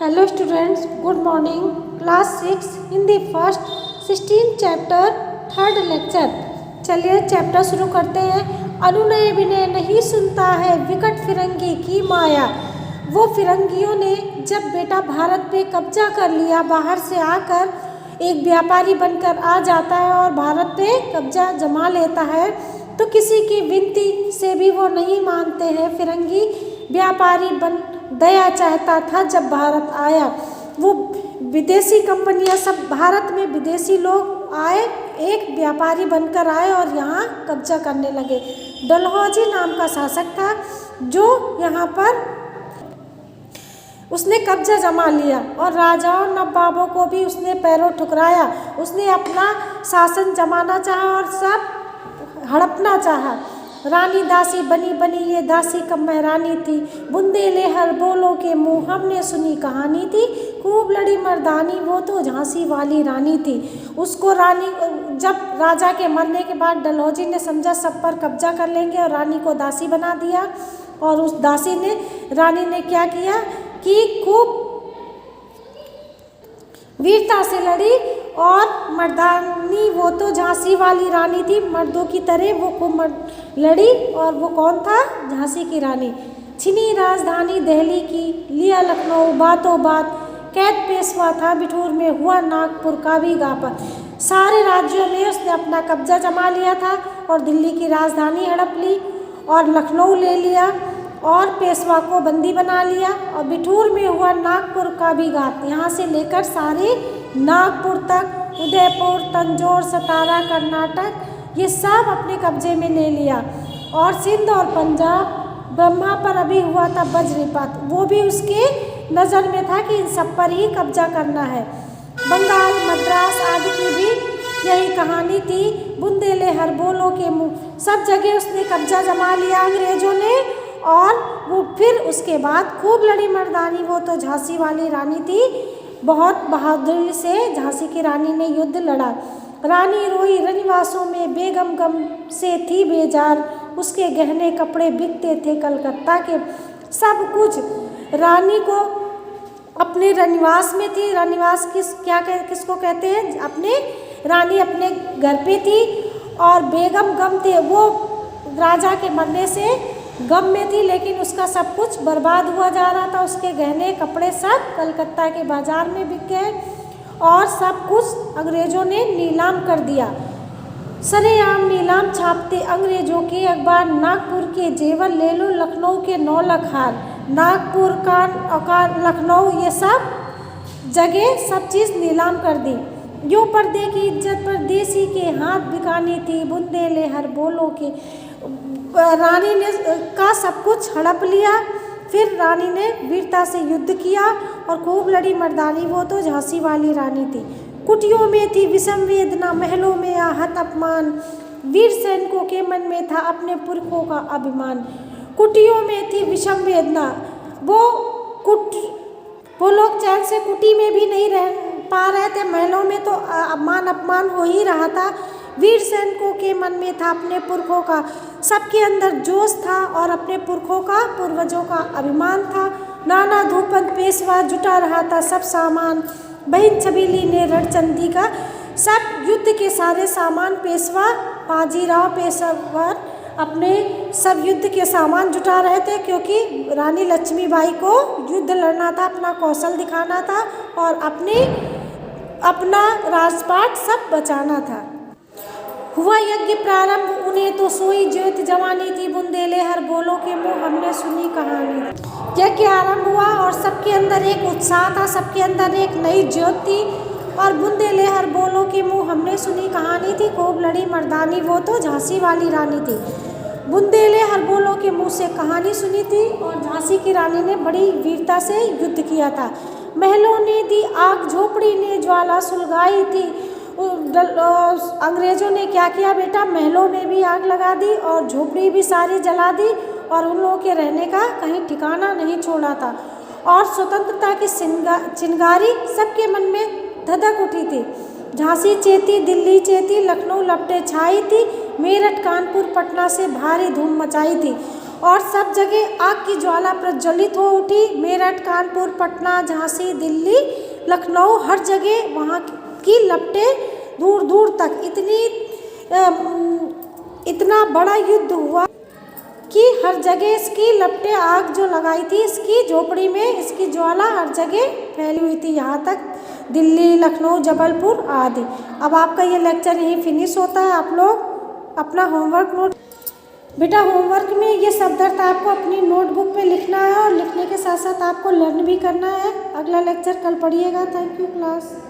Hello students, good morning. Class 6 in the first 16 chapter third lecture. चलिए chapter शुरू करते हैं। अनुनय विनय नहीं सुनता है विकट फिरंगी की माया। वो फिरंगियों ने जब बेटा भारत पे कब्जा कर लिया, बाहर से आकर एक व्यापारी बनकर आ जाता है और भारत पे कब्जा जमा लेता है, तो किसी की विनती से भी वो नहीं मानते हैं। फिरंगी व्यापारी बन दया चाहता था। जब भारत आया, वो विदेशी कंपनियां सब भारत में विदेशी लोग आए, एक व्यापारी बनकर आए और यहाँ कब्जा करने लगे। डलहौजी नाम का शासक था जो यहाँ पर उसने कब्जा जमा लिया और राजाओं नवाबों को भी उसने पैरों ठुकराया। उसने अपना शासन जमाना चाहा और सब हड़पना चाहा। रानी दासी बनी बनी ये दासी कब मैं रानी थी, बुंदेले हर बोलों के मुँह हमने सुनी कहानी थी। खूब लड़ी मर्दानी वो तो झांसी वाली रानी थी। उसको रानी जब राजा के मरने के बाद डलहौजी ने समझा सब पर कब्जा कर लेंगे और रानी को दासी बना दिया। और उस रानी ने क्या किया कि खूब वीरता से लड़ी और मर्दानी वो तो झांसी वाली रानी थी, मर्दों की तरह वो खूब लड़ी। और वो कौन था? झांसी की रानी। छिनी राजधानी दिल्ली की, लिया लखनऊ बातों बात, कैद पेशवा था बिठूर में, हुआ नागपुर का भी गापा। सारे राज्यों में उसने अपना कब्जा जमा लिया था और दिल्ली की राजधानी हड़प ली और लखनऊ ले लिया और पेशवा को बंदी बना लिया और बिठूर में हुआ नागपुर का भी घात। यहाँ से लेकर सारे नागपुर तक, उदयपुर, तंजौर, सतारा, कर्नाटक, ये सब अपने कब्जे में ले लिया। और सिंध और पंजाब, ब्रह्मा पर अभी हुआ था वज्रपात, वो भी उसके नज़र में था कि इन सब पर ही कब्जा करना है। बंगाल, मद्रास आदि की भी यही कहानी थी। बुंदेले हर बोलों के मुँह, सब जगह उसने कब्जा जमा लिया अंग्रेजों ने। और वो फिर उसके बाद खूब लड़ी मर्दानी वो तो झांसी वाली रानी थी। बहुत बहादुरी से झांसी की रानी ने युद्ध लड़ा। रानी रोई रनिवासों में, बेगम गम से थी बेजार, उसके गहने कपड़े बिकते थे कलकत्ता के सब कुछ। रानी को अपने रनिवास में थी। रनिवास किसको कहते हैं? अपने रानी अपने घर पे थी और बेगम गम थे, वो राजा के मरने से गम में थी, लेकिन उसका सब कुछ बर्बाद हुआ जा रहा था। उसके गहने कपड़े सब कलकत्ता के बाजार में बिक गए और सब कुछ अंग्रेज़ों ने नीलाम कर दिया। सरेआम नीलाम छापते अंग्रेज़ों के अखबार, नागपुर के जेवर ले लो, लखनऊ के 9 लाख हार। नागपुर का लखनऊ, ये सब जगह सब चीज़ नीलाम कर दी। यो पर्दे की इज्जत परदेसी के हाथ बिकानी थी, बुंदेले हर बोलों के। रानी ने का सब कुछ हड़प लिया। फिर रानी ने वीरता से युद्ध किया और खूब लड़ी मर्दानी वो तो झांसी वाली रानी थी। कुटियों में थी विषम वेदना, महलों में आहत अपमान, वीर सैनिकों के मन में था अपने पुरखों का अभिमान। कुटियों में थी विषम वेदना, वो लोग चैन से कुटी में भी नहीं रह पा रहे थे, महलों में तो अपमान हो ही रहा था। वीर सैनिकों के मन में था अपने पुरखों का, सबके अंदर जोश था और अपने पुरखों का, पूर्वजों का अभिमान था। नाना धूपंत पेशवा जुटा रहा था सब सामान, बहन छबीली ने रणचंदी का सब युद्ध के सारे सामान, पेशवा बाजीराव पेशवर अपने सब युद्ध के सामान जुटा रहे थे, क्योंकि रानी लक्ष्मीबाई को युद्ध लड़ना था, अपना कौशल दिखाना था और अपना राजपाट सब बचाना था। हुआ यज्ञ प्रारंभ, उन्हें तो सोई ज्योति जवानी थी, बुंदेले हर बोलों के मुँह हमने सुनी कहानी। यज्ञ आरंभ हुआ और सबके अंदर एक उत्साह था, सबके अंदर एक नई ज्योति और बुंदेले हर बोलों के मुँह हमने सुनी कहानी थी। खूब लड़ी मर्दानी वो तो झांसी वाली रानी थी। बुंदेले हर बोलों के मुँह से कहानी सुनी थी और झांसी की रानी ने बड़ी वीरता से युद्ध किया था। महलों ने दी आग, झोपड़ी ने ज्वाला सुलगाई थी। अंग्रेज़ों ने क्या किया बेटा? महलों में भी आग लगा दी और झोपड़ी भी सारी जला दी और उन लोगों के रहने का कहीं ठिकाना नहीं छोड़ा था। और स्वतंत्रता की चिंगारी सबके मन में धधक उठी थी। झांसी चेती, दिल्ली चेती, लखनऊ लपटे छाई थी, मेरठ कानपुर पटना से भारी धूम मचाई थी। और सब जगह आग की ज्वाला प्रज्वलित हो उठी। मेरठ, कानपुर, पटना, झांसी, दिल्ली, लखनऊ, हर जगह वहाँ की लपटें दूर दूर तक। इतना बड़ा युद्ध हुआ कि हर जगह इसकी लपटें, आग जो लगाई थी इसकी झोपड़ी में, इसकी ज्वाला हर जगह फैली हुई थी, यहाँ तक दिल्ली, लखनऊ, जबलपुर आदि। अब आपका ये लेक्चर यहीं फिनिश होता है। आप लोग अपना होमवर्क नोट, बेटा होमवर्क में ये शब्द अर्थ आपको अपनी नोटबुक पे लिखना है और लिखने के साथ साथ आपको लर्न भी करना है। अगला लेक्चर कल पढ़िएगा। Thank you class.